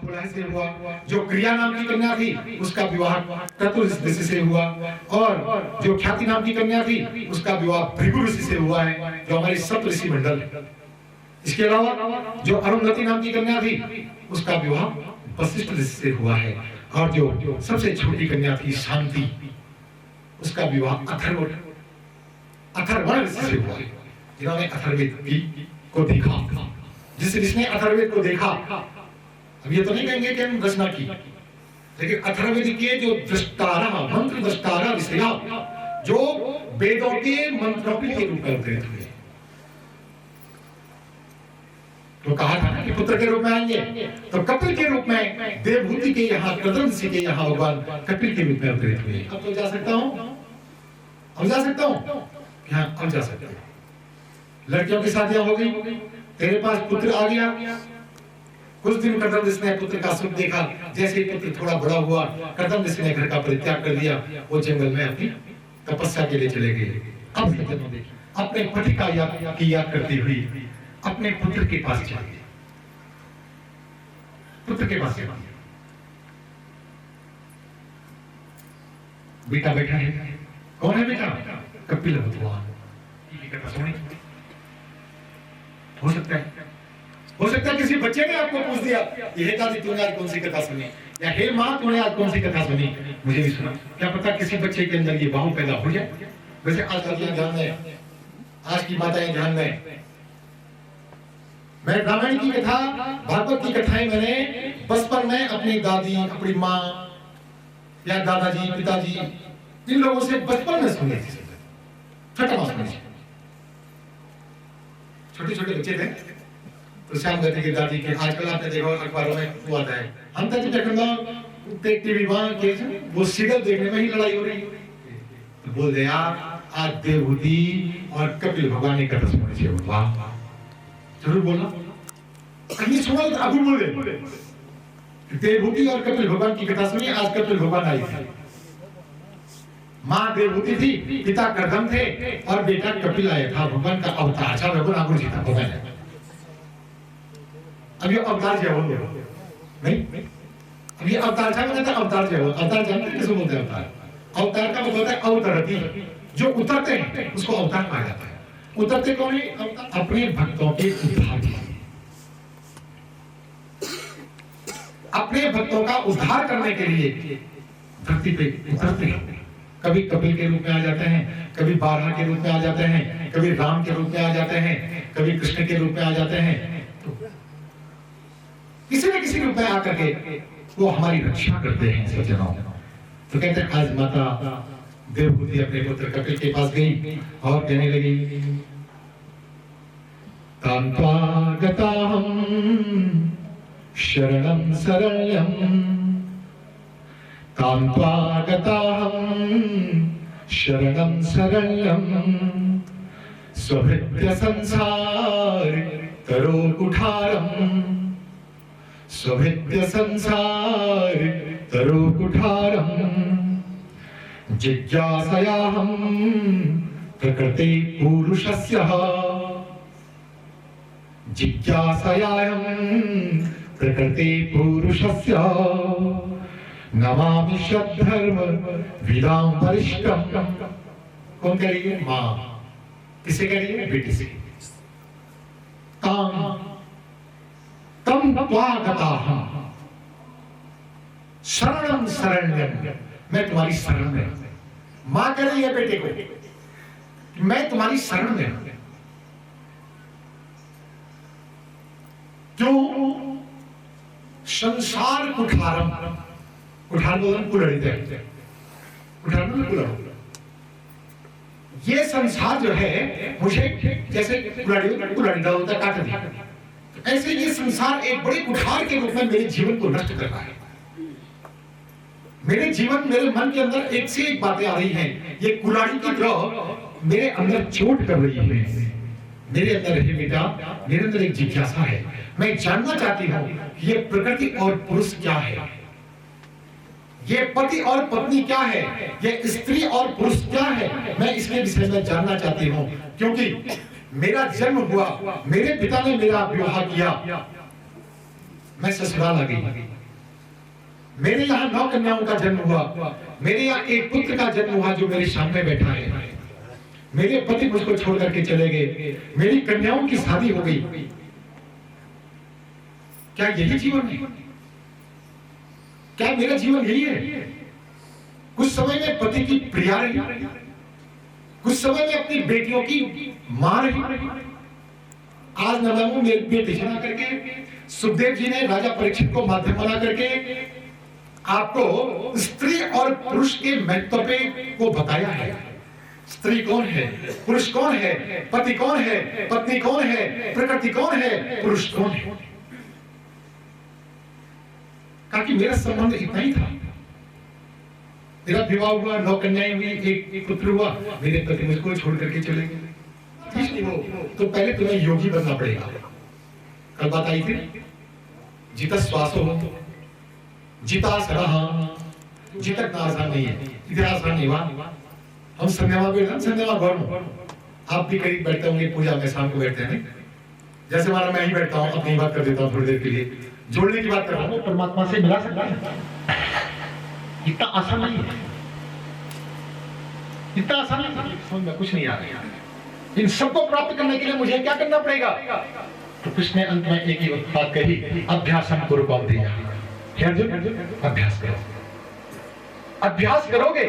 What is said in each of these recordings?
खोलाए से हुआ। जो क्रिया नाम की कन्या थी उसका विवाह क्रतु ऋषि से हुआ, और जो ख्याति नाम की कन्या थी उसका विवाह भृगु ऋषि से हुआ है, जो हमारी सप्त ऋषि मंडल है। इसके अलावा जो अरुंधति नाम की कन्या थी उसका विवाह वशिष्ठ ऋषि से हुआ है, और जो सबसे छोटी कन्या थी शांति, उसका विवाह अथर्वण ऋषि से हुआ है, जिन्होंने अथर्ववेद को देखा। जिस ऋषि ने अथर्ववेद को देखा, अब ये तो नहीं कहेंगे कि हम रचना की, लेकिन अथर्ववेद के जो दृष्टारा, मंत्र दृष्टारा ऋषि जो वेदों के मंत्रों के रूप में अवतरित हुए, तो कहा था ना कि पुत्र के रूप में आएंगे, तो कपिल के रूप में देवभूति के यहाँ, क्रतु ऋषि के यहाँ भगवान कपिल के रूप में अवतरित हुए। अब तो जा सकता हूँ, अब जा सकता हूँ, हाँ अब जा सकता हूँ। लड़कियों की शादियां हो गई, तेरे पास पुत्र आ गया, कुछ दिन क्रतु ऋषि ने पुत्र का सुख देखा। जैसे ही पुत्र थोड़ा बड़ा हुआ, क्रतु ऋषि ने घर का परित्याग कर दिया, वो जंगल में अपनी तपस्या के लिए चले गए। अब अपने पति का याद करती हुई अपने पुत्र के पास चले गए। पुत्र के पास चला, बेटा बैठा है, कौन है बेटा? कपिल भगवान। हो सकता है किसी बच्चे ने आपको पूछ दिया, ये दादी तूने आज कौन सी कथा सुनी, या हे माँ तूने आज कौन सी कथा सुनी, मुझे भी सुना। क्या पता किसी बच्चे के अंदर ये भाव पैदा हो जाए। वैसे आज का ध्यान दें, आज की माताएं ध्यान दें, मैं रामायण की कथा, भागवत की कथाएं मैंने बचपन में अपनी दादी, अपनी माँ या दादाजी, पिताजी, इन लोगों से बचपन में सुनी थी। छठा मास में छोटे छोटे बच्चे थे, तो श्याम कहते कि दादी के, आजकल आपने देखा अखबारों में वो आता है, हम तो देखना टीवी के वो सीरियल देखने में ही लड़ाई हो रही है। तो बोल दे यार, आज देवहूति और कपिल भगवान की कथा सुननी चाहिए। वाह, जरूर बोलना। कहीं सुना तो अभी बोले, देवहूति और कपिल भगवान की कथा सुनी। आज कपिल भगवान आई थी, माँ देवहूति थी, पिता कर्दम थे, और बेटा कपिल आया था, भगवान का अवतार। अच्छा भगवान आगुर जी था भगवान। अब ये अवतार जय हो नहीं, अब ये अवतार था, मैंने अवतार जय हो। अवतार जानते हैं किसे बोलते हैं? अवतार, अवतार का मतलब होता है अवतरती, जो उतरते हैं उसको अवतार कहा जाता है। उतरते कौन है? अपने भक्तों के उद्धार के लिए, अपने भक्तों का उद्धार करने के लिए धरती पे उतरते हैं। कभी कपिल के रूप में आ जाते हैं, कभी बारहा के रूप में आ जाते हैं, कभी राम के रूप में आ जाते हैं, कभी कृष्ण के रूप में आ जाते हैं। तो किसी न किसी रूप में आकर के वो हमारी रक्षा करते हैं सज्जनों। तो कहते हैं आज माता देवहूति अपने पुत्र कपिल के पास गई और कहने लगी, तान्त्वागताहं शरणं शरण्यं, तान्त्वागताहं शरणं शरण्यं, स्वभृत्य संसार तरो कुठारं, स्वभृत्य संसार तरो कुठारं, जिज्ञासयाहं प्रकृते पुरुषस्य, जिज्ञासयाहं प्रकृते पुरुषस्य, नमामि सद्धर्म विदां वरिष्ठं। कौन कह रही है? माँ। किसे कह रही है? बेटी से। तम त्वागताहं शरणं शरण्यं, मैं तुम्हारी शरण में। माँ कह रही है बेटे को, मैं तुम्हारी शरण में। क्यों? संसार कुठारम, कुठार बोलन कुलड़ित है, कुठार बोलन कुलड़। ये संसार जो है मुझे जैसे कुलड़िता होता काट दिया, तो ऐसे ये संसार एक बड़े कुठार के रूप में मेरे जीवन को नष्ट कर रहा है। मेरे जीवन, मेरे मन के अंदर एक से एक बातें आ रही हैं, ये कुल्हाड़ी की तरह मेरे अंदर चोट कर रही है। मेरे अंदर है बेटा, मेरे अंदर एक जिज्ञासा है, मैं जानना चाहती हूँ ये प्रकृति और पुरुष क्या है, ये पति और पत्नी क्या है, ये स्त्री और पुरुष क्या है, मैं इसके विषय में जानना चाहती हूँ। क्योंकि मेरा जन्म हुआ, मेरे पिता ने मेरा विवाह किया, मैं ससुराल आ गई। मेरे यहाँ 9 कन्याओं का जन्म हुआ, मेरे यहाँ एक पुत्र का जन्म हुआ जो मेरे सामने बैठा है। मेरे पति मुझको छोड़ करके चले गए, मेरी कन्याओं की शादी हो गई। क्या यही जीवन है? क्या मेरा जीवन यही है? कुछ समय में पति की प्रिया रही, कुछ समय में अपनी बेटियों की मां रही। आज नमो मेरे बेटे बना करके सुखदेव जी ने राजा परीक्षित को माध्यम बना करके आपको स्त्री और पुरुष के महत्व पे को बताया है। स्त्री कौन है, पुरुष कौन है, पति कौन है, पत्नी कौन है, प्रकृति कौन है, पुरुष कौन है। कहा कि मेरा संबंध इतना ही था। मेरा विवाह हुआ, 9 कन्याएं हुई, एक पुत्र हुआ, मेरे पति मुझको छोड़ करके चले गए। ठीक नहीं हो तो पहले तुम्हें योगी बनना पड़ेगा। कल बात आई थी, जिता श्वास हो जिता सरहा जितक ना आसान नहीं है, इतना आसान नहीं हुआ। हम संध्यावा बैठे, संध्यावा गौर आप भी करीब बैठते होंगे पूजा में, शाम को बैठते हैं। जैसे हमारा मैं ही बैठता हूँ, अपनी बात कर देता हूँ थोड़ी देर के लिए, जोड़ने की बात कर रहा हूँ। परमात्मा से मिला सकता है, इतना आसान नहीं है, इतना आसान नहीं। समझ में कुछ नहीं आ रहा। इन सबको प्राप्त करने के लिए मुझे क्या करना पड़ेगा? तो कृष्ण ने अंत में एक ही बात कही, अभ्यासम कुरु कौन्तेय। अभ्यास करो। अभ्यास करोगे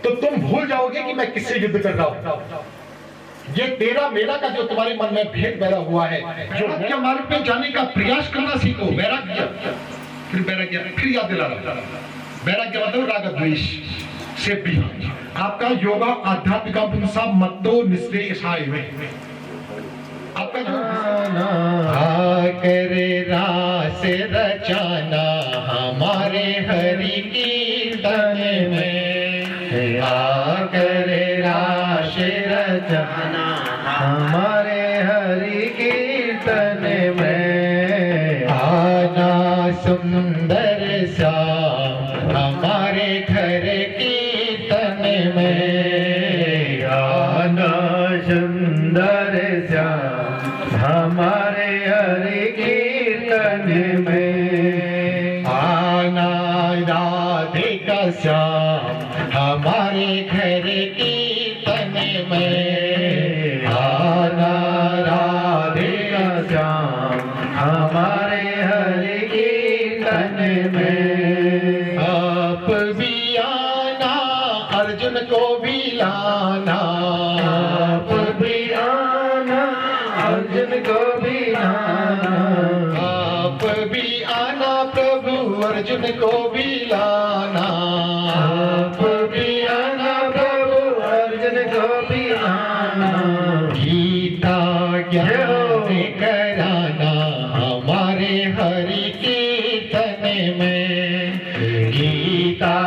तो तुम भूल जाओगे कि मैं किससे युद्ध कर रहा हूं। ये तेरा मेरा का जो तुम्हारे मन में भेद पैदा हुआ है, जो मुख्य मार्ग पे जाने का प्रयास करना सीखो। वैराग्य, फिर वैराग्य, फिर याद दिला रहा। वैराग्य मतलब राग द्वेष से भी आपका योगा आध्यात्मिका पुंसा मत्तो निश्रेयसाय में आपका जो करे रास रचाना हमारे हरि कीर्तन में, करे रास रचाना हमारे हरि कीर्तन में, आना सुंदर सा हमारे घर कीर्तन में, आना सुंदर सा हमारे हरि कीर्तन में, आना राधिका श्याम हमारे घर कीर्तन में, आना राधिका श्याम हमारे हरि कीर्तन में, आप भी आना अर्जुन को भी लाना, आप भी आना अर्जुन को भी लाना, आप भी आना प्रभु अर्जुन को भी लाना, आप भी आना प्रभु अर्जुन को भी लाना, गीता ज्ञान कराना हमारे हरि कीर्तन में, गीता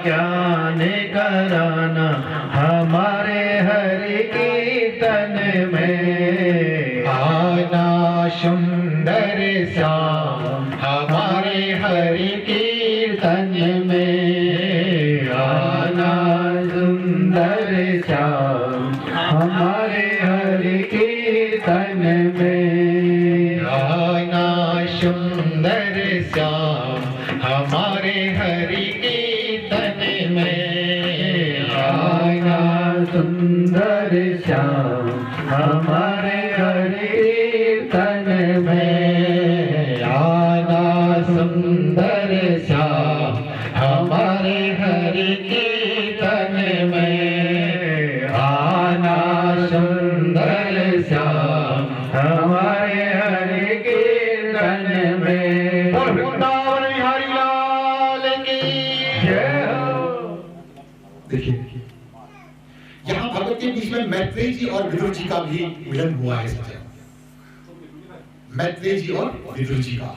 ज्ञान कराना हमारे हरि कीर्तन में, आना सुंदर श्याम हमारे हरि कीर्तन में, आना सुंदर श्याम हमारे हरि कीर्तन में, आना सुंदर श्याम हमारे हरि कीर्तन में, आना सुंदर श्याम हमारे हरि कीर्तन में, आना सुंदर श्याम हमारे हरि कीर्तन में, आना सुंदर श्याम हमारे हरि कीर्तन में। वृंदावन बिहारी लाल की जय हो। देखिए यहाँ भगवत के बीच में मैत्रेय जी और विदुर जी का भी मिलन हुआ है। मैत्रेय जी और विदुर जी का,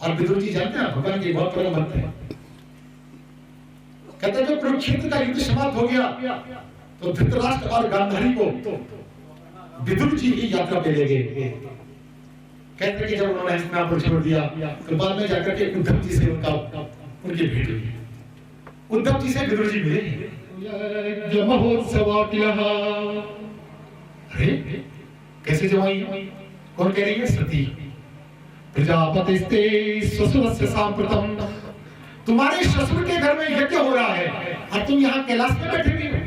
और विदुर जी जानते हैं भगवान के बहुत परम भक्त हैं। कहते हैं जब कुरुक्षेत्र का युद्ध समाप्त हो गया तो धृतराष्ट्र और गांधारी को विदुर जी की यात्रा पे ले गए। कहते हैं कि जब उन्होंने हस्तिनापुर छोड़ दिया तो बाद में जाकर के उद्धव जी से उनकी भेंट हुई। उद्धव जी से विदुर जी मिले। अरे कैसे जमाई? कौन कह रही है? सती। प्रजापतिस्ते ससुरस्य सांप्रतम, तुम्हारे ससुर के घर में यज्ञ हो रहा है और तुम यहाँ कैलाश में बैठे हुए हो।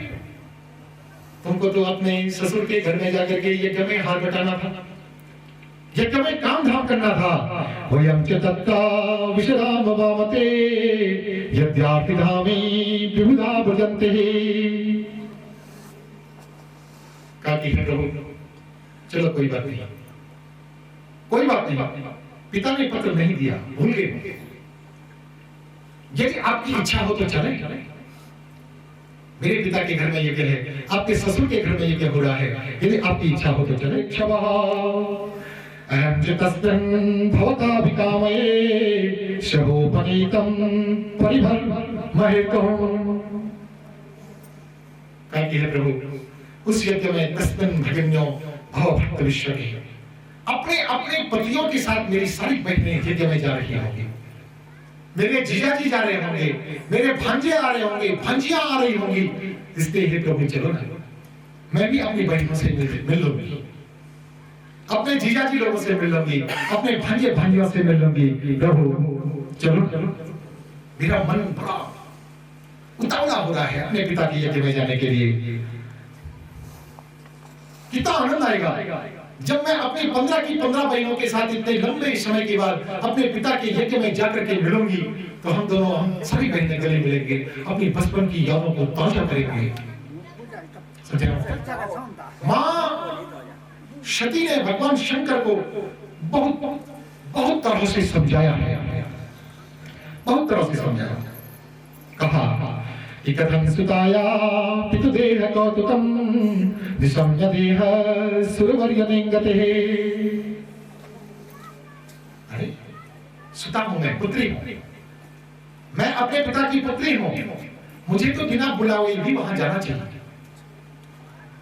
तुमको तो अपने ससुर के घर में जाकर के यज्ञ में हाथ बटाना था, यज्ञ में काम धाम करना था। वयम च तत्ता विश्राम वामते यद्यार्ति धामी विबुधा भजन्ते। काकी है प्रभु, चलो कोई बात नहीं, कोई बात नहीं, पिता ने पत्र नहीं दिया, भूल गए। यदि आपकी इच्छा हो तो चले, मेरे पिता के घर में यज्ञ है, आपके ससुर के घर में यज्ञ हो रहा है, यदि आपकी इच्छा हो तो चले। क्षमा अहं च तस्मिन् भवता विकामये शवोपनीतं परिभ्रमहेतुम्। काकी है प्रभु, उस यज्ञ में तस्मिन् भगिन्यो भवभक्त विश्वके, अपने अपने पतियों के साथ मेरी सारी बहनें यज्ञ में जा रही होंगी, मेरे जीजा जी जा रहे होंगे, मेरे भांजे आ रहे होंगे, भांजियां आ रही होंगी। इसलिए हे प्रभु चलो ना, मैं भी अपनी बहनों से मिल लूंगी, अपने जीजा जी लोगों से मिल लूंगी, अपने भांजे भांजियों से मिल लूंगी। प्रभु चलो, मेरा मन बड़ा उतावला हो रहा है अपने पिता के यज्ञ में जाने के लिए। कितना आनंद आएगा जब मैं अपनी 15 की 15 बहनों के साथ इतने लंबे समय के बाद अपने पिता के यज्ञ में जाकर के मिलूंगी, तो हम दोनों, हम सभी बहनें गले मिलेंगे, अपनी बचपन की यादों को ताजा करेंगे। माँ सती ने भगवान शंकर को बहुत तरह से समझाया है, बहुत तरह से समझाया। कहा कि कथं सुताया पितुदेह कौतुकं निशम्य देह सुरवर्यनेंगते। अरे सुता हूं मैं, पुत्री हूं मैं, अपने पिता की पुत्री हूं, मुझे तो बिना बुलावे भी वहां जाना चाहिए,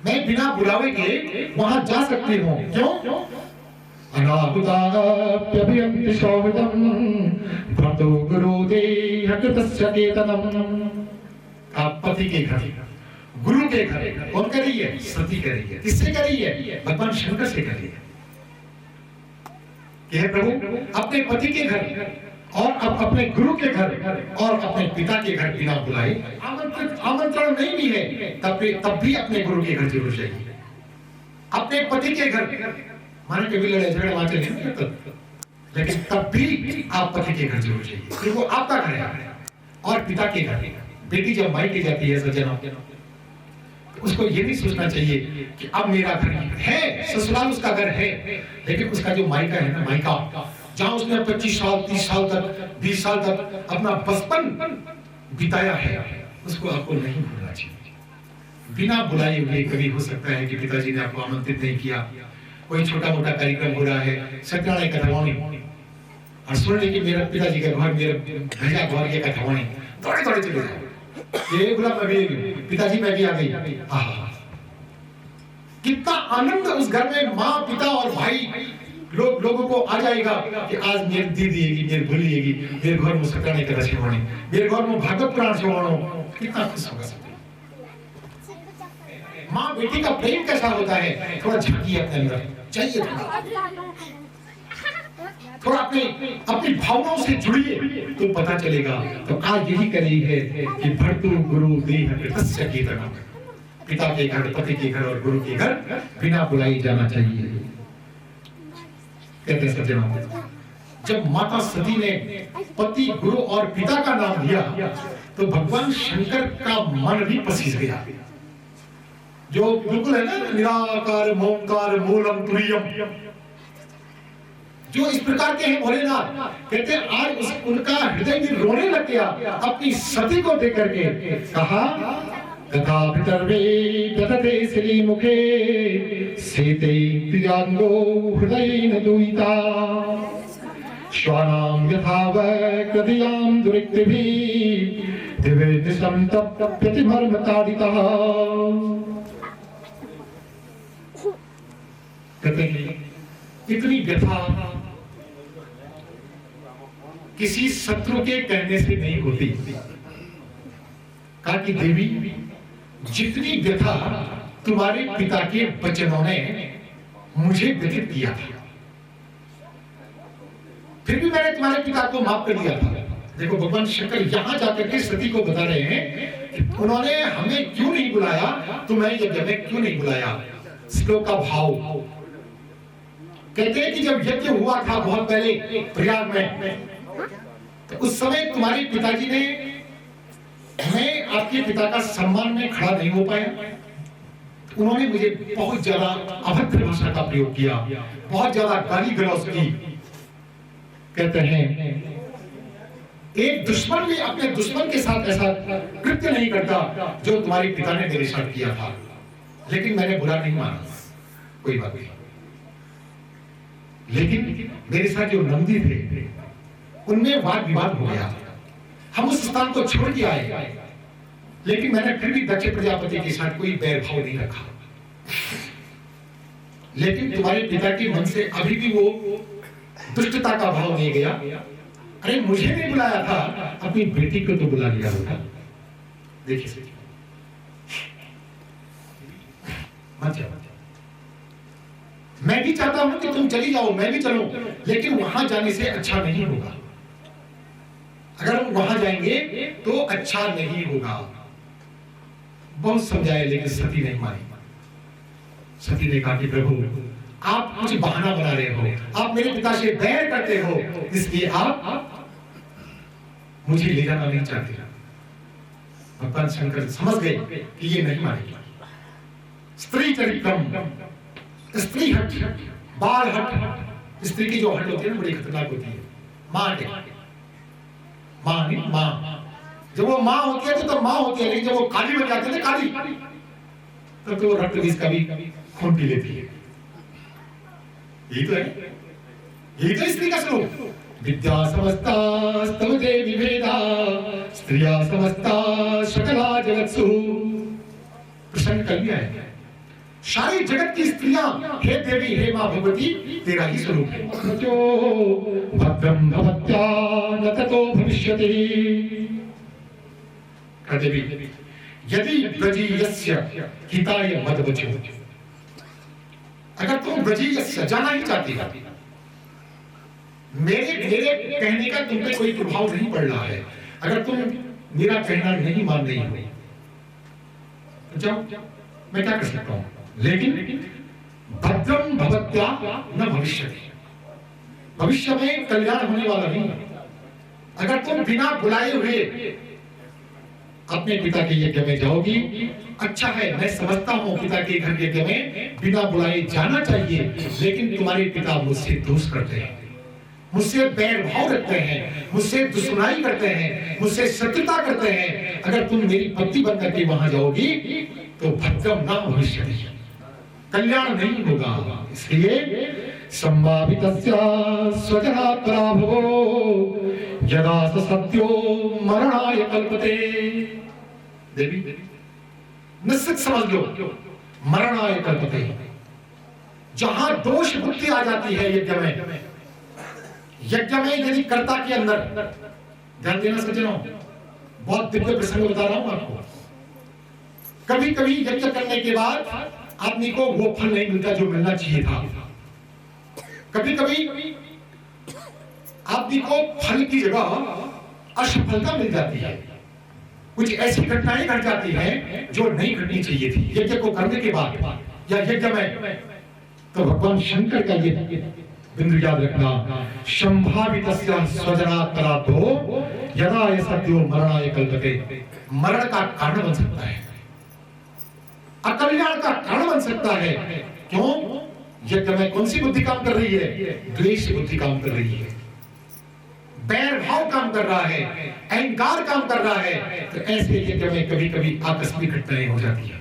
मैं बिना बुलावे के वहां जा सकती हूं। क्यों? अनाहुताप्यभियन्ति सौहृदं भ्रातो गुरुदेह कृतस्य केतनम्। आप पति के घर, गुरु के घर कौन कर रही है? सती कर रही है। किससे कर रही है? भगवान शंकर से कर रही है। हे प्रभु, अपने पति के घर और अब अपने गुरु के घर और अपने पिता के घर बिना बुलाए, आमंत्रण नहीं भी है तब भी अपने गुरु के घर जरूर जाइए। अपने पति के घर, माने कभी लड़ाई झगड़े वहां चले नहीं करते, लेकिन तब भी आप पति के घर जरूर जाइए, क्योंकि वो आपका घर है। और पिता के घर, बेटी जब मायके जाती है सज्जनों, उसको ये नहीं सोचना चाहिए कि अब मेरा घर है, ससुराल उसका घर है, लेकिन उसका जो मायका है ना, मायका जहां उसने 25 साल 30 साल तक 20 साल तक अपना बचपन बिताया है, उसको आपको नहीं भूलना चाहिए। बिना बुलाए हुए कभी हो सकता है कि पिताजी ने आपको आमंत्रित नहीं किया, कोई छोटा मोटा कार्यक्रम हो रहा है, सत्यनारायण कथावाणी, और सुन ले कि मेरा पिताजी का घर, मेरा भैया घर की कथावाणी, दौड़े दौड़े चले जाए, ये गुलाब मैं भी, पिताजी मैं भी आ गई। कितना आनंद उस घर में माँ पिता और भाई लोगों को आ जाएगा कि आज मेरी दीदी आएगी, मेरी भूली आएगी, मेरे घर में सत्यनारायण का दर्शन, मेरे घर में भागवत पुराण श्रवण, कितना खुश होगा। माँ बेटी का प्रेम कैसा होता है, थोड़ा झांकिए अपने अंदर, चाहिए थोड़ा अपनी भावनाओं से जुड़िए तो पता चलेगा। तो आज यही करी है कि भर्तु गुरु देह कृतस्य कीर्तनम्, पिता के घर, पति के घर और गुरु के घर बिना बुलाए जाना चाहिए। कहते सज्जनों, जब माता सती ने पति, गुरु और पिता का नाम लिया तो भगवान शंकर का मन भी पसीज गया, जो बिल्कुल है ना, निराकार मोंकार मूलम तुरीयम, जो इस प्रकार के हैं भोलेनाथ। कहते आज उनका हृदय भी रोने लग गया अपनी सती को देख करके। कहा तथा पितर्वे ददते श्रीमुखे सेते प्रियांगो हृदयेन दुहिता श्वानां यथा वक्रदियां दुरिक्तिभिः दिव्यनिशं तप्यतिमर्मताडितः। कहते हैं इतनी व्यथा किसी शत्रु के कहने से नहीं होती। कहा कि देवी, जितनी व्यथा तुम्हारे पिता के वचनों ने मुझे व्यथित किया था, फिर भी मैंने तुम्हारे पिता को माफ कर दिया था। देखो भगवान शंकर यहाँ जाकर के सती को बता रहे हैं कि उन्होंने हमें क्यों नहीं बुलाया, तुम्हें यज्ञ में क्यों नहीं बुलाया। श्लोक का भाव कहते हैं कि जब यज्ञ हुआ था बहुत पहले प्रयाग में, तो उस समय तुम्हारे पिताजी ने, मैं आपके पिता का सम्मान में खड़ा नहीं हो पाया, उन्होंने मुझे बहुत ज्यादा अभद्र भाषा का प्रयोग किया, बहुत ज्यादा गाली गलौज की। कहते हैं एक दुश्मन भी अपने दुश्मन के साथ ऐसा कृत्य नहीं करता जो तुम्हारे पिता ने मेरे साथ किया था, लेकिन मैंने बुरा नहीं माना, कोई बात नहीं। लेकिन मेरे साथ जो नंदी थे उनमें वाद विवाद हो गया, हम उस स्थान को छोड़ के आए, लेकिन मैंने फिर भी दक्ष प्रजापति के साथ कोई बैर भाव नहीं रखा। लेकिन तुम्हारे पिता के मन से अभी भी वो दुष्टता का भाव नहीं गया। अरे मुझे नहीं बुलाया था, अपनी बेटी को तो बुला लिया होगा। देखिए मत जाओ, मैं भी चाहता हूं कि तुम चली जाओ, मैं भी चलूं, लेकिन वहां जाने से अच्छा नहीं होगा। अगर हम वहां जाएंगे तो अच्छा नहीं होगा। बहुत समझाया लेकिन सती नहीं मानी। सती ने कहा कि प्रभु आप कुछ बहाना बना रहे हो, आप मेरे पिता से बैर करते हो, इसलिए आप मुझे ले जाना नहीं चाहते। भगवान शंकर समझ गए कि ये नहीं मानेगी। स्त्री चरित्रम, स्त्री हट, बाल हट, स्त्री की जो हट होती है ना बड़ी खतरनाक होती है। मां के मां नहीं, मां जब वो मां होती है तो मां होती है, लेकिन जब वो काली बन जाती है ना काली, तब तो वो रक्त बीज का भी खून पी लेती है। यही तो है, यही तो स्त्री का स्वरूप। विद्या समस्ता स्तव देवी भेदा, स्त्रिया समस्ता सकला जगत्सु। प्रसन्न कर लिया है सारी जगत की स्त्रियां, हे देवी हे मां भगवती तेरा ही स्वरूप है। जो भद्रम भवत्या न ततो भविष्यति। देवी यदि ब्रजीयस्य हिताय मदवचो, अगर तुम ब्रजीयस्य जाना ही चाहती हो, मेरे कहने का तुम पे कोई प्रभाव नहीं पड़ रहा है, अगर तुम मेरा कहना नहीं मान रही हो तो जाओ, मैं क्या कर सकता हूं। लेकिन भद्रम भवत्या न भविष्यति, भविष्य में कल्याण होने वाला नहीं। अगर तुम बिना बुलाए हुए अपने पिता के यज्ञ में जाओगी, अच्छा है, मैं समझता हूं पिता के घर यज्ञ में बिना बुलाए जाना चाहिए, लेकिन तुम्हारे पिता मुझसे दोष करते हैं, मुझसे बैर भाव रखते हैं, मुझसे दुश्मनाई करते हैं, मुझसे शत्रुता करते हैं। अगर तुम मेरी पत्नी बनकर के वहां जाओगी तो भद्रम न भविष्यति, कल्याण नहीं होगा। इसलिए संभावितस्य स्वजना पराभवो यदा स सत्यो मरणाय कल्पते। देवी निश्चित समझ लो, मरणाय कल्पते, जहां दोष बुद्धि आ जाती है यज्ञ में, यज्ञ में यदि कर्ता के अंदर, ध्यान देना सज्जनों, बहुत दिव्य प्रसंग बता रहा हूं आपको। कभी कभी यज्ञ करने के बाद आदमी को वो फल नहीं मिलता जो मिलना चाहिए था। कभी कभी आदमी को फल की जगह असफलता मिल जाती है, कुछ ऐसी घटनाएं घट जाती हैं जो नहीं घटनी चाहिए थी यज्ञ को करने के बाद या यज्ञ में। तो भगवान शंकर का ये बिंदु याद रखना, संभावितस्य स्वजनात् पराभवो यदा स सत्यो मरणाय कल्पते। मरण का कारण बन सकता है, अकल्याण का कारण बन सकता है। क्यों? यज्ञ में कौन सी बुद्धि काम कर रही है? द्वेष बुद्धि काम कर रही है, बैर भाव काम कर रहा है, अहंकार काम कर रहा है। तो ऐसे यज्ञ में कभी कभी आकस्मिक घटनाएं हो जाती है।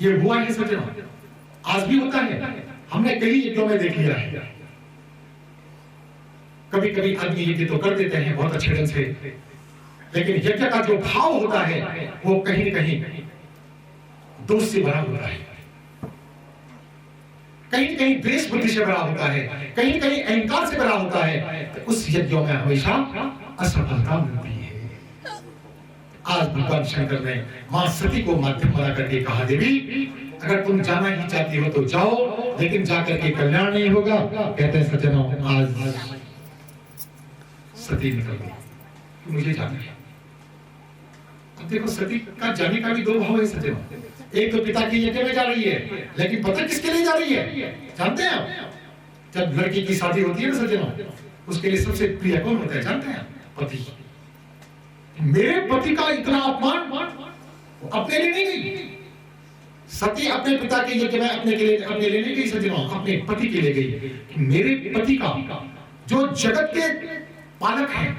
ये हुआ है सज्जनों, आज भी होता है, हमने कई यज्ञों में देख लिया है। कभी कभी आदमी यज्ञ तो कर देते हैं बहुत अच्छे ढंग से, लेकिन यज्ञ का जो भाव होता है वो कहीं न कहीं दोष से भरा होता है, कहीं न कहीं द्वेष बुद्धि से भरा होता है, कहीं न कहीं अहंकार से भरा होता है। तो उस यज्ञों में हमेशा असफलता मिलती है। आज भगवान शंकर ने मां सती को माध्यम बना करके कहा, देवी अगर तुम जाना ही चाहती हो तो जाओ, लेकिन जाकर के कल्याण नहीं होगा। कहते हैं सज्जनों, आज सती निकल गई, मुझे जाना है। अब देखो, सती का जाने का भी दो भाव है सज्जनों। एक तो पिता की यज्ञ में जा रही है, लेकिन पता किसके लिए जा रही है जानते हैं आप? जब लड़की की शादी होती है ना सज्जनों, उसके लिए सबसे प्रिय कौन होता है जानते हैं? पति। मेरे पति का इतना अपमान अपने लिए नहीं गई सती, अपने पिता के यज्ञ में अपने लिए नहीं गई सज्जनों, अपने पति के लिए गई। मेरे पति का जो जगत के पालक है,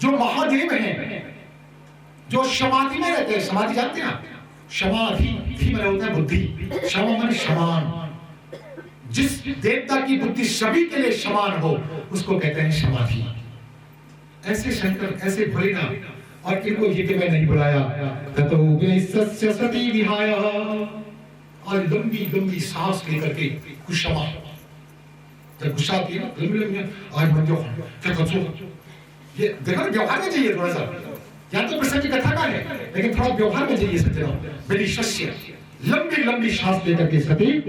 जो महादेव है, जो समाधि में रहते हैं, समाधि जानते हैं आप? समाधि थी मैंने होता है बुद्धि, क्षमा मन समान, जिस देवता की बुद्धि सभी के लिए समान हो उसको कहते हैं समाधि। ऐसे शंकर, ऐसे भोलेनाथ, और इनको यज्ञ में नहीं बुलाया। ततो विसस्य सती विहाय, और लंबी लंबी सांस लेकर के कुशमा, जब गुस्सा आती है ना लंबी लंबी, आज मन जो क्या कचो, ये देखो व्यवहार में चाहिए थोड़ा सा, या तो प्रसंग की कथा का है लेकिन थोड़ा व्यवहार में चाहिए सज्जनों। मेरी शस्य लंबी लंबी सांस लेकर के सती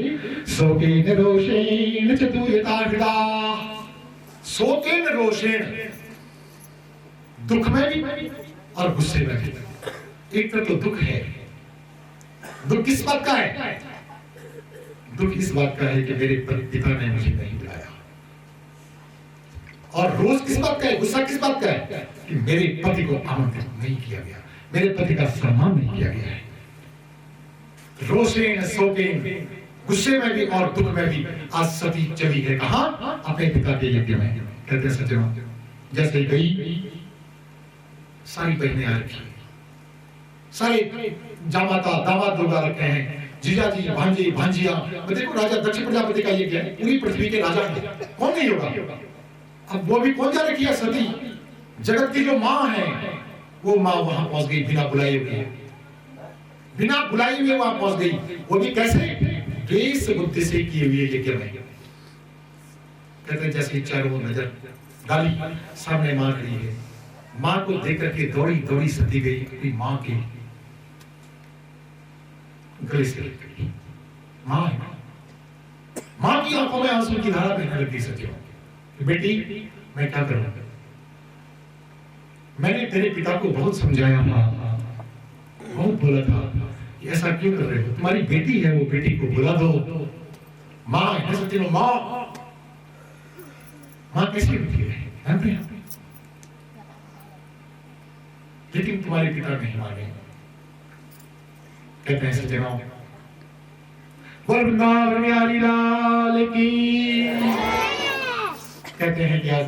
सोकेन रोषेण चतुर्यता हृदा, सोकेन रोषेण, दुख में भी और गुस्से में भी। एक तो दुख है, दुख किस बात का है? दुख इस बात का है कि मेरे पिता ने मुझे नहीं बुलाया। और रोज किस बात का है? गुस्सा किस बात का है? कि मेरे पति को आमंत्रित नहीं किया गया, मेरे पति का सम्मान नहीं किया गया है। रोषेण शोकेन, गुस्से में भी और दुख में भी आज सती चली है कहां? अपने पिता के यज्ञ में। कहते सज्जनों, जैसे गई सारी बहनें आ रखी, सारे जामाता दामाद लोग आ रखे हैं, जीजा जी भांजे भांजिया। देखो राजा दक्ष प्रजापति का यज्ञ है, पूरी पृथ्वी के राजा है, कौन नहीं होगा? अब वो भी कौन जा रखी है? सती, जगत की जो माँ है वो माँ वहां पहुंच गई बिना बुलाए हुए, बिना बुलाए हुए वहां पहुंच गई। वो भी कैसे? द्वेष बुद्धि से किए हुए यज्ञ में। कहते हैं जैसे चारों नजर डाली, सामने मां खड़ी है, मां को देख करके दौड़ी दौड़ी सती गई अपनी मां के गले से लगी। मां है, मां की आंखों में आंसू की धारा बहने लगी। सचिव, बेटी मैं क्या करूं? मैंने तेरे पिता को बहुत समझाया था, बहुत बोला था कि ऐसा क्यों कर रहे हो, तुम्हारी बेटी है, वो बेटी को बुला दो। मां है सचिव, मां कैसी होती है लेकिन तुम्हारे पिता नहीं माने। कहते हैं सज्जनों, वृंदावन बिहारी लाल की। कहते हैं कि आज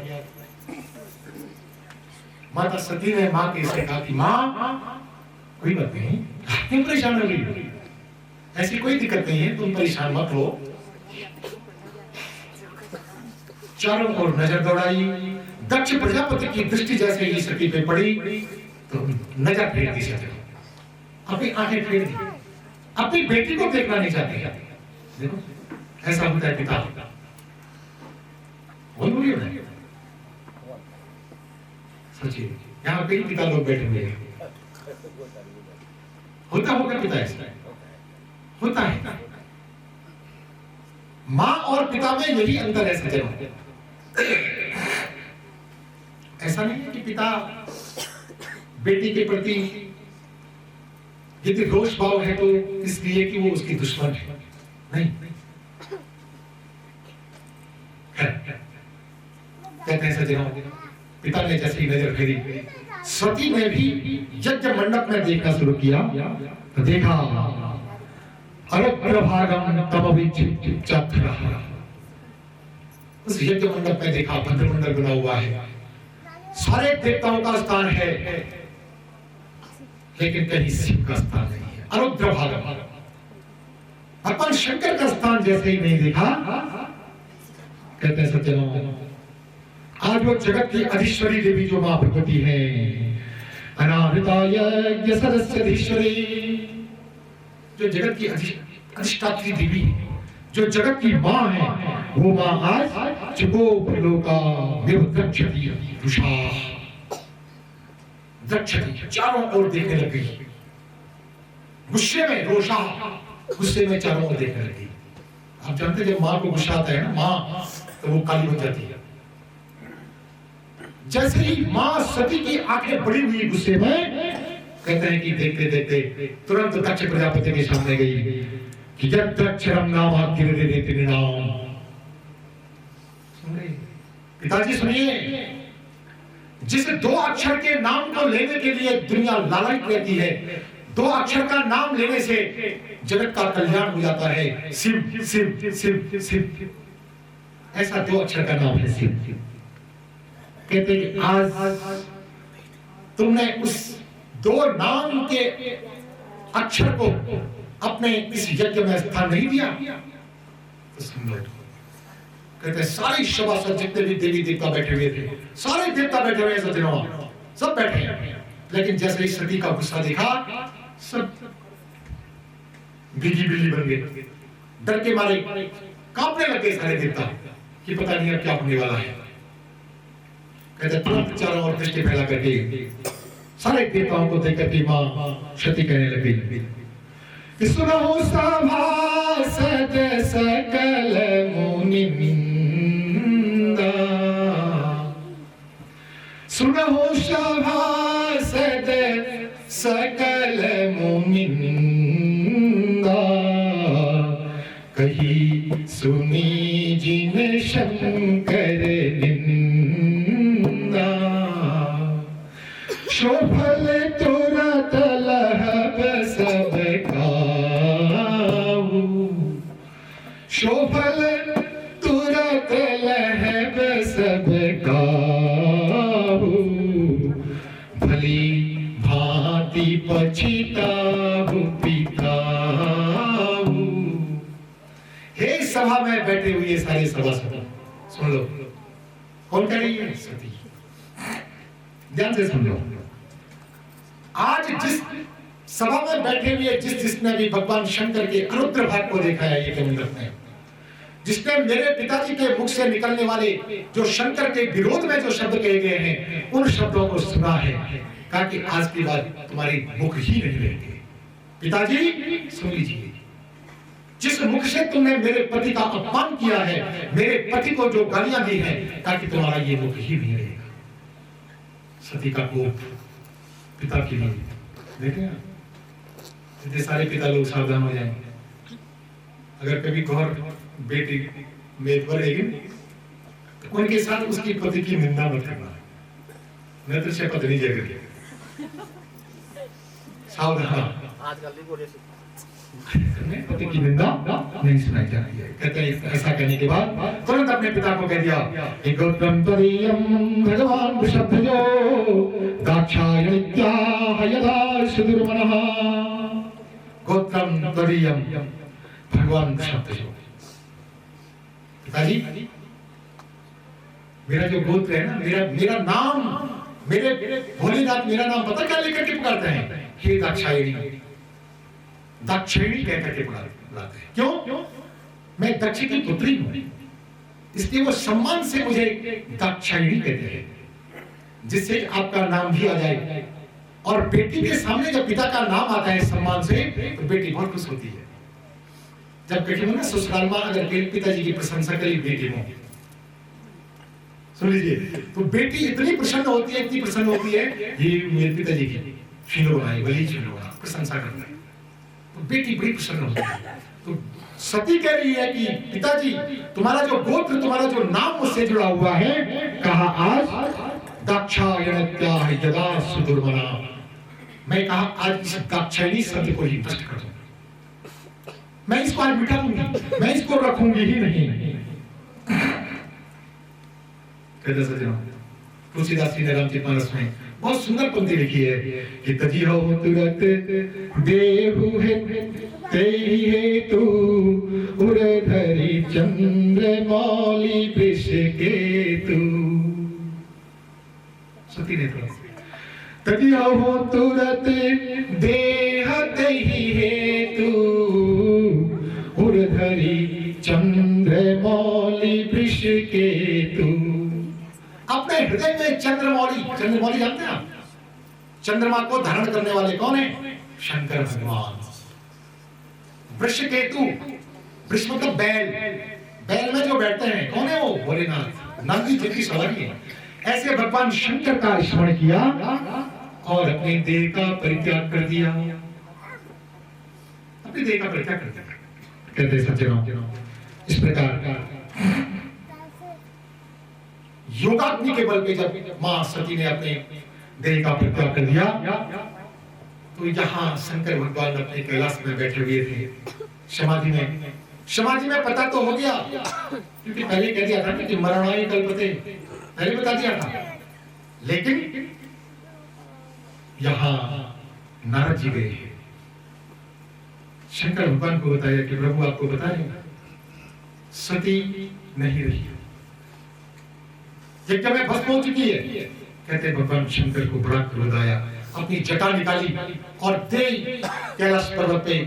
माता सती ने मां के से कहा कि मां कोई बात नहीं, क्यों परेशान हो रही? ऐसी कोई दिक्कत नहीं है, तुम परेशान मत हो। चारों ओर नजर दौड़ाई, दक्ष प्रजापति की दृष्टि जैसे ही सती पे पड़ी तो नजर फेर दी सती, अपनी आंखें फेर दी, अपनी बेटी को देखना नहीं चाहती। देखो ऐसा होता है पिता, बोलिए ना सोचिए, यहाँ पे पिता लोग बैठे हुए हैं, होता होगा पिता ऐसा होता है। मां और पिता में यही अंतर है सज्जनों। ऐसा नहीं है कि पिता बेटी के प्रति यदि रोष भाव है तो इसलिए कि वो उसकी दुश्मन है, नहीं। कहते हैं सज्जनों, पिता ने जैसे ही नजर फेरी, सती ने भी यज्ञ मंडप में देखना शुरू किया तो देखा अरप्रभागम तमविचित्तः, उस यज्ञ मंडप में देखा भद्रमंडल बना हुआ है, सारे देवताओं का स्थान है, लेकिन कहीं शिव का स्थान नहीं है। अरुद्रभागम, अपन शंकर का स्थान जैसे ही नहीं देखा। कहते हैं सज्जनों, आज वो जगत की अधीश्वरी देवी जो मां भगवती है, अनाहृताय यज्ञ सदस्यधीश्वरी, जो जगत की अधिष्ठात्री देवी, जो जगत की मां है, वो मां आज चकोपलोका विवदक्षति रुषा, दक्षति चारों ओर देखने लग गई, गुस्से में रोषा, गुस्से में चारों ओर देखने लगी। आप जानते हैं जब माँ को गुस्सा आता है ना माँ, तो वो काली बन जाती है। जैसे ही माँ सती की आंखें बड़ी हुई गुस्से में, कहते हैं कि देखते देखते तुरंत दक्ष प्रजापति के सामने गई कि जब दक्षरम नाम नाम। पिताजी सुनिए, जिस 2 अक्षर के नाम को लेने के लिए दुनिया लालच रहती है, 2 अक्षर का नाम लेने से जगत का कल्याण हो जाता है। शिव शिव शिव शिव, ऐसा 2 अक्षर का नाम है शिव। कहते हैं आज तुमने उस 2 नाम के अक्षर को अपने इस यज्ञ में स्थान नहीं दिया तो सुन लो। कहते हैं सारी सभासद जितने भी देवी देवता बैठे हुए थे, सारे देवता बैठे हुए हैं, सब बैठे हैं, लेकिन जैसे ही सती का गुस्सा देखा सब भीगी बिल्ली बन गए, डर के मारे कांपने लगे सारे देवता कि पता नहीं अब क्या होने वाला है। कहते तुरंत चारों ओर दृष्टि फैला करके सारे देवताओं को देख करके मां सती कहने लगी, सुनो सभासद सकल मुनिंदा, सुनो सभासद सकल मुनिंदा, कही सुनी जिन शंकर निंदा, शोभल तुरत लहब सब काऊ, शोभल तुरत लहब सब काऊ, भली भांति पछिताहु पिताहु। हे सभा में बैठे हुए सारे सभासद सुन लो, कौन कह रही है? सती। ध्यान से सुन लो। आज जिस सभा में बैठे हुए जिसने भी भगवान शंकर के अरुद्र भाग को देखा है, ये कमंडल में जिसने मेरे पिताजी के मुख से निकलने वाले जो शंकर के विरोध में जो शब्द कहे गए हैं, उन शब्दों को सुना है, कहा कि आज की बात तुम्हारी मुख ही नहीं रहेंगे। पिताजी सुन लीजिए, जिस मुख से तुमने मेरे पति का अपमान किया है, मेरे पति को जो गालियां दी है, कहा कि तुम्हारा ये मुख ही नहीं रहेगा। सती का कोप पिता के लिए देखें, इतने सारे पिता लोग सावधान हो जाएंगे। अगर कभी गौर बेटी मेदवर रहेगी तो उनके साथ उसकी पति की निंदा मत करना, नहीं तो शपथ नहीं जाएगी। सावधान, पति की निंदा नहीं सुनाई जाती है। कहते हैं ऐसा कहने के बाद तुरंत अपने पिता को कह दिया, गोत्रम तदीयम भगवान वृषभजो दाक्षायणित्याह यदा सुदुर्मनः, गोत्रम तदीयम भगवान वृषभजो। पिताजी मेरा जो गोत्र है ना, मेरा नाम, मेरे भोलेनाथ मेरा नाम पता क्या लेकर के पुकारते हैं? हे दाक्षायणी, दाक्षायणी कहकर के बुलाते हैं। क्यों? मैं दक्ष की पुत्री हूं, इसलिए वो सम्मान से मुझे दाक्षायणी कहते हैं, जिससे आपका नाम भी आ जाए। और बेटी के सामने जब पिता का नाम आता है सम्मान से, तो बेटी बहुत खुश होती है। जब बेटी हो ना ससुराल में, अगर पिताजी की प्रशंसा करी बेटी हो, सुन लीजिए, तो बेटी इतनी प्रसन्न होती है, इतनी प्रसन्न होती है, ये मेरे पिताजी की फिनो बनाई, बली फिनो बना, प्रशंसा करना है, तो बेटी बड़ी प्रसन्न होती है। तो सती कह रही है कि पिताजी तुम्हारा जो गोत्र, तुम्हारा जो नाम मुझसे जुड़ा हुआ है, कहा आज दाक्षायण्या यदा सुदुर्मना, मैं कहा आज इस दाक्षायणी शब्द को ही नष्ट कर दूं, मैं इसको आज मिटा दूंगी, मैं इसको रखूंगी ही नहीं। तुलसीदास जी ने रामचरितमानस में बहुत सुंदर पंक्ति लिखी है कि तजिहो तुरत देहु है तेहि हेतु उरधरि चंद्र मौली वृष केतु। सती ने तजिहो तुरत देह तेहि हेतु उरधरि चंद्र मौली वृष केतु। अपने हृदय में चंद्रमौली, चंद्रमौली जानते हैं आप? चंद्रमा को धारण करने वाले कौन है? शंकर भगवान। वृषकेतु वृष मतलब बैल, बैल में जो बैठते हैं कौन है वो? भोलेनाथ, नंदी जिनकी सवारी है। ऐसे भगवान शंकर का स्मरण किया और अपने देह का परित्याग कर दिया। अपनी देह का परित्याग कर दिया। कहते सज्जनों, इस प्रकार योगाग्नि के बल पे जब मां सती ने अपने देह का परित्याग कर दिया, तो यहाँ शंकर भगवान अपने कैलाश में बैठे हुए थे, समाधि में। समाधि में पता तो हो गया, क्योंकि पहले कह दिया था कि मरणाई कल्पते, पहले बता दिया था। लेकिन यहाँ नारद जी गए, शंकर भगवान को बताया कि प्रभु आपको बता रहे सती नहीं रही, यज्ञ में भस्म हो चुकी है। कहते भगवान शंकर को बड़ा क्रोध आया, अपनी जटा निकाली और दे कैलाश पर्वत पे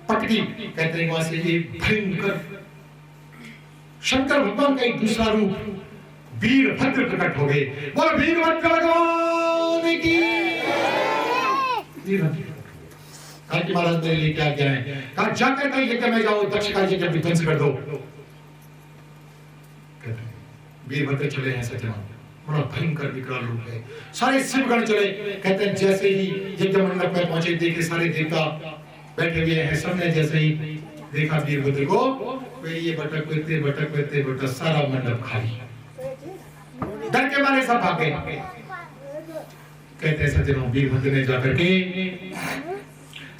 पटकी। कहते हैं वहां से एक भयंकर शंकर भगवान का एक दूसरा रूप वीरभद्र प्रकट हो गए। बोलो वीरभद्र भगवान की। कहा कि महाराज मेरे लिए क्या क्या है? कहा जाकर के यज्ञ में जाओ, दक्ष का यज्ञ विध्वंस कर दो। वीरभद्र चले हैं सज्जनों, बड़ा भयंकर विकराल रूप है। सारे शिवगण चले। कहते हैं जैसे ही यज्ञ मंडप में पहुंचे, देखे सारे देवता बैठे हुए हैं। सबने जैसे ही देखा वीरभद्र को, ये बटक बेते बटक बेते बटक, सारा मंडप खाली, डर के मारे सब भाग गए। कहते हैं सज्जनों, वीरभद्र ने जाकर के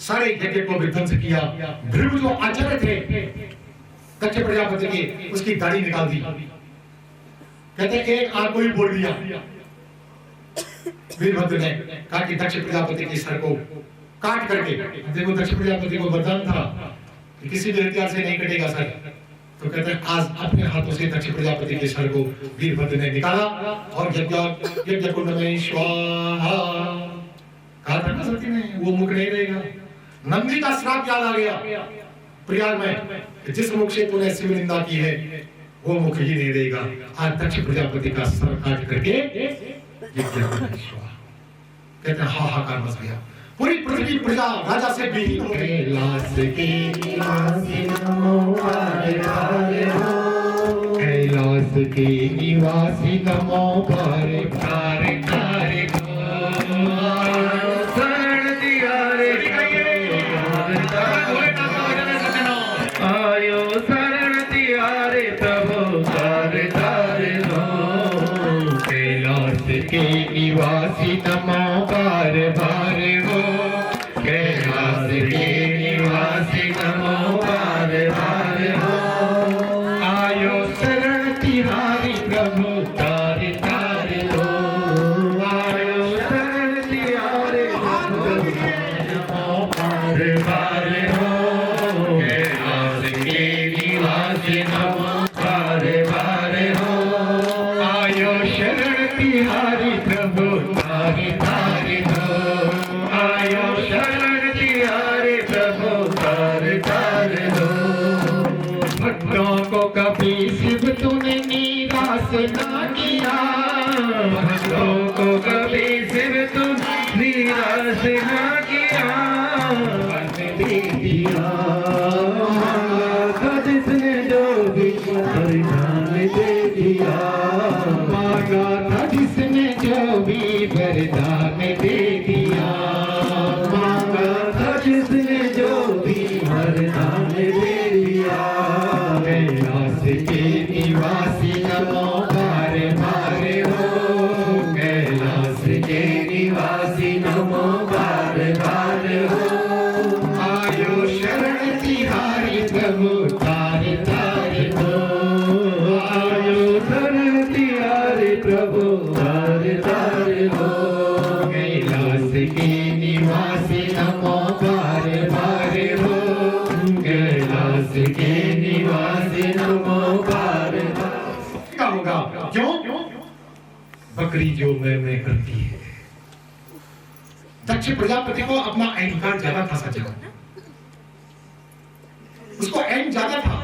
सारे यज्ञ को विध्वंस किया। भृगु जो आचार्य थे दक्ष प्रजापति के, उसकी दाढ़ी निकाल दी। कहते एक आंख को ही बोल दिया वीरभद्र ने। कहा कि दक्ष प्रजापति के सर को काट करके, देखो दक्ष प्रजापति को वरदान था कि किसी भी हथियार से नहीं कटेगा सर। तो कहते हैं आज अपने हाथों से दक्ष प्रजापति के सर को वीरभद्र ने निकाला और यज्ञ कुंड में स्वाहा कहा था ना सती ने, वो मुख नहीं रहेगा। नंदी का श्राप याद आ गया प्रयाग में, जिस मुख से तूने शिव निंदा की है वो मुख ही नहीं रहेगा। आज दक्ष प्रजापति का सर काट करके यज्ञ कुंड स्वाहा। कहते हैं हाहाकार मच गया, पूरी पृथ्वी प्रजा राजा से भी कैलाश के निवासी नमो बारे बारे हो, कैलाश के निवासी नमो बारे बारे बारे हो। शरण दिया रे आयो, शरण दिया रे प्रभु बारे बारे हो, कैलाश के निवासी नमो बारे बारे हो, कैलाश के निवासी नमो बारे बारे हो। आयो शरण तिहारी प्रभु तारे तारे हो, आयो शरण तिहारे प्रभु नमो बारे बारे हो, कैलाश के निवासी नमो बारे बारे हो। आयो शरण तिहारी प्रभु तारे तारे हो, आयो शरण तिहारे प्रभु तारे तारे हो। भक्तों को कभी शिव तूने निराश ना किया, भक्तों को कभी शिव तूने निराश ना किया। दे दिया जिसने जो भी वरदान दे दिया, मांगा था जिसने जो भी वरदान दे दिया, मांगा था जिसने जो भी वरदान दे दिया। कैलाश के निवासी नमो बारे बारे हो, कैलाश के निवासी नमो बारे बारे हो। आयो शरण तिहारी प्रभु तारे तारे हो, आयो शरण तिहारी प्रभु तारे तारे हो, कैलाश के निवासी नमो बारे बारे हो, कैलाश के निवासी नमो बारे बारे। क्या होगा? क्यों? बकरी जो मैं करती है। दक्ष प्रजापति को अपना अहंकार ज्यादा था सज्जनों, उसको अहम ज्यादा था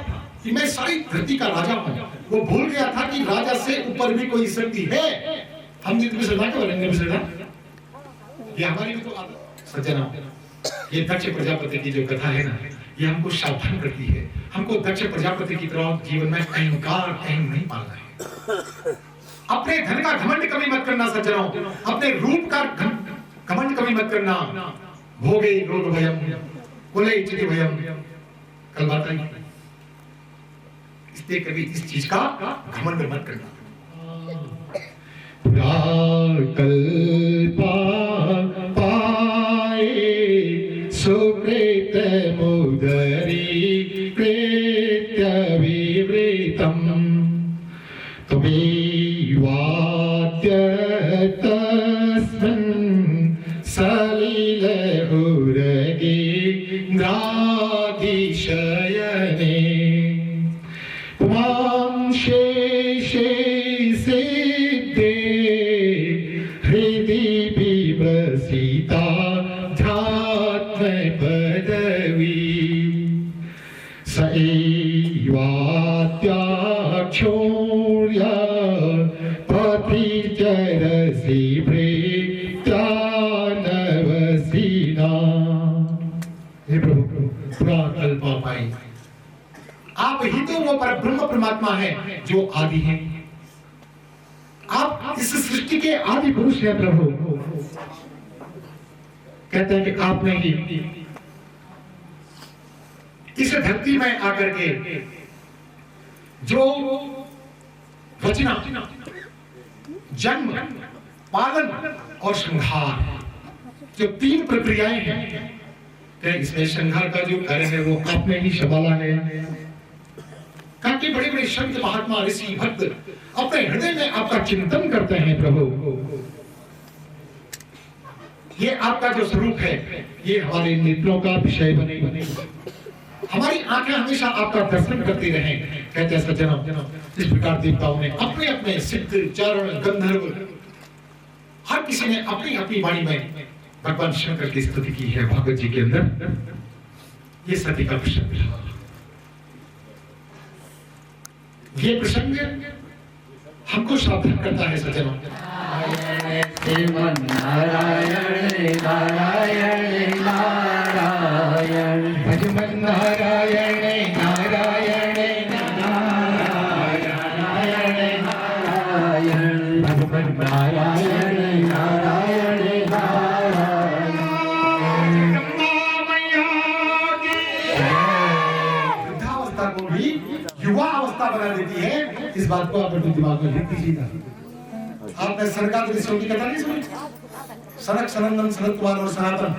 कि मैं सारी धरती का राजा हूं। वो भूल गया था कि राजा से ऊपर भी कोई शक्ति है। हम नित्य विसर्जन के वरेंगे विसर्जन, ये हमारी भी तो आदत सज्जनों। ये दक्ष प्रजापति की जो कथा है ना, ये हमको सावधान करती है। हमको दक्ष प्रजापति की तरह जीवन में अहंकार अहम नहीं पालना है। अपने धन का घमंड कभी मत करना सज्जनों, अपने रूप का घमंड कभी मत करना। भोगे रोग भयम कुले चिति भयम, कल बात आई, इसलिए कभी इस चीज का घमंड मत करना। कल्पा पाए सुकृत मुदरी कृत्य विवृतम त्वमेवाद्य तस्मिन् सलिल उरगे इंद्रादिशयने पुमां शेषे सिद्धे हृदि विप्रसीता ध्यात्म पदवी स एवात्याक्षोर्य पतिचरसि भृत्यानवसीना। हे प्रभु पूरा कल्पा पाई, आप ही तो वो परब्रह्म परमात्मा है जो आदि है। आप इस सृष्टि के आदि पुरुष हैं प्रभु। कहते हैं कि आपने ही इस धरती में आकर के जो रचना, जन्म, पालन और संहार, जो तीन प्रक्रियाएं हैं, इसमें संहार का जो कार्य है वो आपने ही संभाला है। काफी बड़े बड़े संत महात्मा ऋषि भक्त अपने हृदय में आपका चिंतन करते हैं प्रभु। ये आपका जो स्वरूप है ये हमारे नेत्रों का विषय बने, हमारी आंखें हमेशा आपका दर्शन करती रहें। कहते हैं सज्जनों, इस प्रकार देवताओं ने अपने अपने सिद्ध, चारण, गंधर्व, हर किसी ने अपनी अपनी वाणी में भगवान शंकर की स्तुति की है। भागवत जी के अंदर ये सती का प्रसंग है। ये प्रसंग हमको सावधान करता है सज्जनों। नारायण नारायण नारायण भजमन नारायण नारायण नारायण नारायण भजमन नारायण नारायण नारायण। वृद्धावस्था को भी युवा अवस्था बना देती है। इस बात को आप अपने दिमाग में लिख दीजिएगा। आपने सरकार की कथा नहीं सुनी? सनक, सनंदन, सनत कुमार और सनातन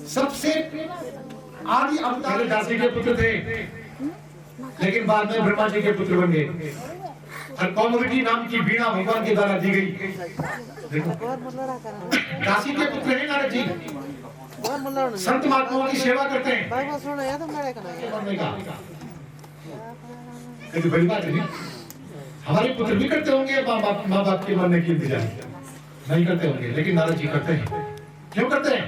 सबसे आदि अवतार दासी के पुत्र थे, लेकिन बाद में ब्रह्मा जी के पुत्र बन गए। और कौमुदी नाम की वीणा भगवान के द्वारा दी गई। देखो, दासी के पुत्र हैं नारद जी, संत महात्माओं की सेवा करते हैं। कभी बड़ी बात नहीं, हमारे पुत्र भी करते होंगे माँ बाप के मरने की इंतजार, नहीं करते होंगे, लेकिन नारद जी करते हैं। क्यों करते हैं?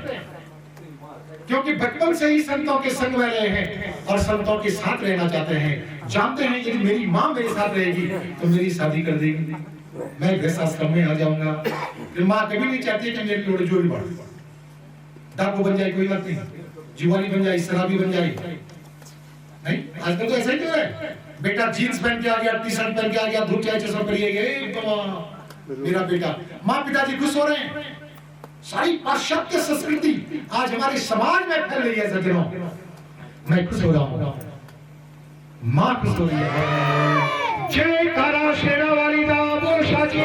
क्योंकि बचपन से ही संतों के संग में रहे हैं और संतों के साथ रहना चाहते हैं। जानते हैं यदि मेरी माँ मेरे साथ रहेगी तो मेरी शादी कर देगी, मैं गृहस्थाश्रम में आ जाऊंगा। फिर माँ कभी नहीं चाहती कि मेरी लोड़ी जोड़ी बढ़, डाकू बन जाए कोई बात नहीं, जुआरी बन जाए, शराबी बन जाए, नहीं। आजकल तो ऐसा ही तो है, बेटा जीन्स पहन के आ गया, टी शर्ट पहन के आ गया, धूप चाय चश्मा पहनिए, मेरा बेटा। माँ पिताजी खुश हो रहे हैं। सारी पाश्चात्य संस्कृति आज हमारे समाज में फैल रही है सज्जनों। मैं खुश हो रहा हूँ, माँ खुश हो रही है। जय कारा शेरा वाली दा बोल साची